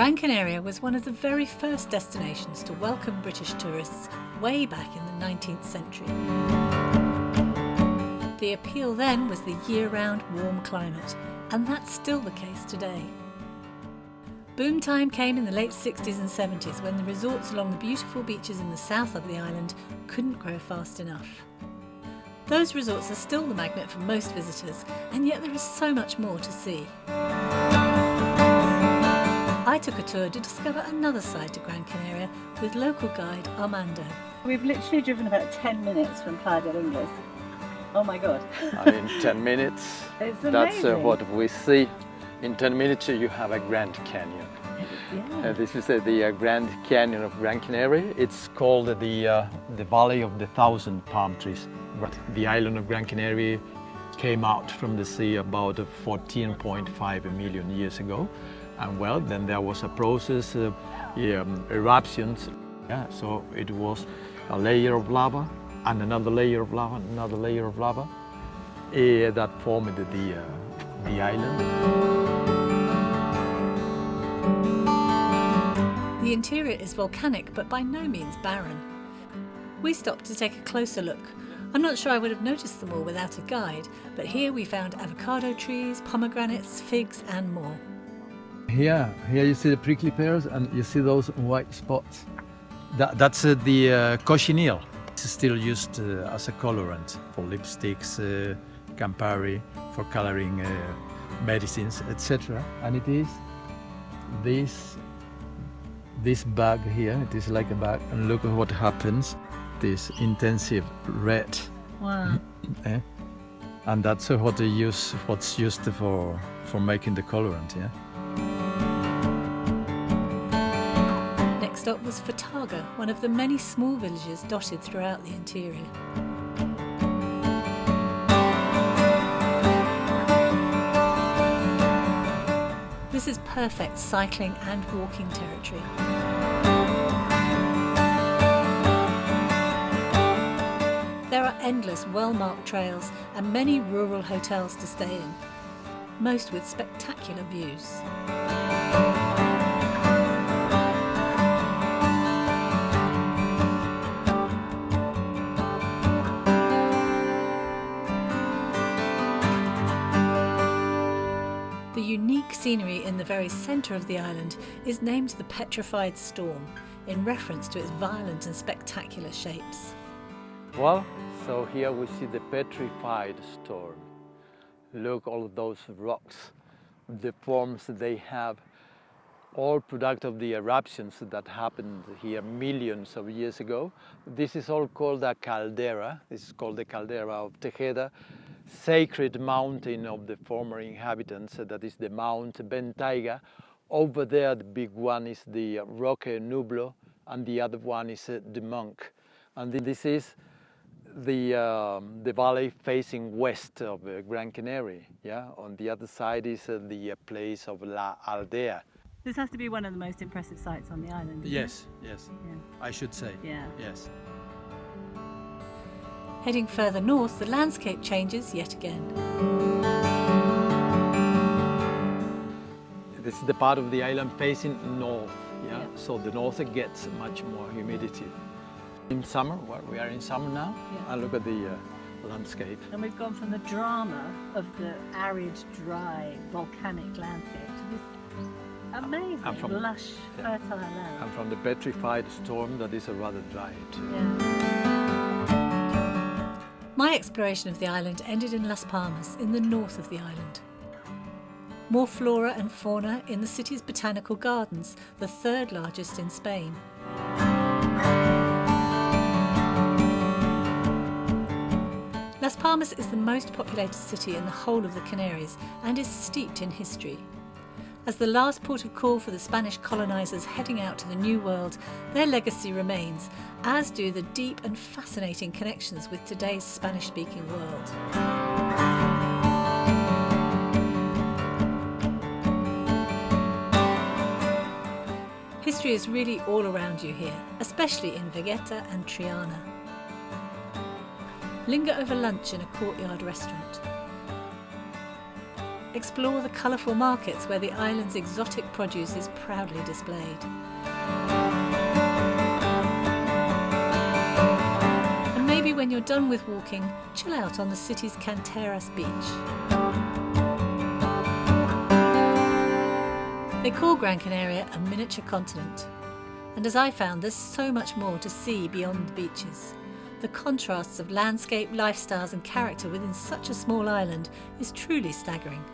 Gran Canaria was one of the very first destinations to welcome British tourists way back in the 19th century. The appeal then was the year-round warm climate, and that's still the case today. Boom time came in the late 60s and 70s when the resorts along the beautiful beaches in the south of the island couldn't grow fast enough. Those resorts are still the magnet for most visitors, and yet there is so much more to see. I took a tour to discover another side to Gran Canaria with local guide Armando. We've literally driven about 10 minutes from Playa del Ingles. Oh my God. In 10 minutes, It's that's amazing. what we see. In 10 minutes you have a Grand Canyon. Yeah. This is the Grand Canyon of Gran Canaria. It's called the Valley of the Thousand Palm Trees. The island of Gran Canaria came out from the sea about 14.5 million years ago. And well, then there was a process of eruptions. Yeah, so it was a layer of lava and another layer of lava, and another layer of lava that formed the island. The interior is volcanic, but by no means barren. We stopped to take a closer look. I'm not sure I would have noticed them all without a guide, but here we found avocado trees, pomegranates, figs and more. Here you see the prickly pears and you see those white spots. That's the cochineal. It's still used as a colorant for lipsticks, Campari, for coloring medicines, etc. And it is this bag here. It is like a bag, and look at what happens. This intensive red. Wow. And that's what they use. What's used for making the colorant. Yeah. Next up was Fataga, one of the many small villages dotted throughout the interior. This is perfect cycling and walking territory. There are endless well-marked trails and many rural hotels to stay in, most with spectacular views. The unique scenery in the very centre of the island is named the Petrified Storm, in reference to its violent and spectacular shapes. Well, so here we see the Petrified Storm. Look, all of those rocks, the forms they have, all product of the eruptions that happened here millions of years ago. This is all called a caldera. This is called the caldera of Tejeda, sacred mountain of the former inhabitants. That is the Mount Bentayga. Over there, the big one is the Roque Nublo, and the other one is the Monk. And this is the valley facing west of Gran Canaria. Yeah, on the other side is the place of La Aldea. This has to be one of the most impressive sites on the island, isn't Yes, it? yes, Yeah. I should say. Yeah. Yes. Heading further north, the landscape changes yet again. This is the part of the island facing north. Yeah, so the north gets much more humidity. In summer, well, we are in summer now, Yeah. and look at the landscape. And we've gone from the drama of the arid, dry, volcanic landscape to this amazing, And from- lush, yeah. fertile land. And from the Petrified Storm, that is a rather dry too. Yeah. My exploration of the island ended in Las Palmas, in the north of the island. More flora and fauna in the city's botanical gardens, the third largest in Spain. Las Palmas is the most populated city in the whole of the Canaries and is steeped in history. As the last port of call for the Spanish colonisers heading out to the New World, their legacy remains, as do the deep and fascinating connections with today's Spanish-speaking world. History is really all around you here, especially in Vegeta and Triana. Linger over lunch in a courtyard restaurant. Explore the colourful markets where the island's exotic produce is proudly displayed. And maybe when you're done with walking, chill out on the city's Canteras beach. They call Gran Canaria a miniature continent. And as I found, there's so much more to see beyond the beaches. The contrasts of landscape, lifestyles and character within such a small island is truly staggering.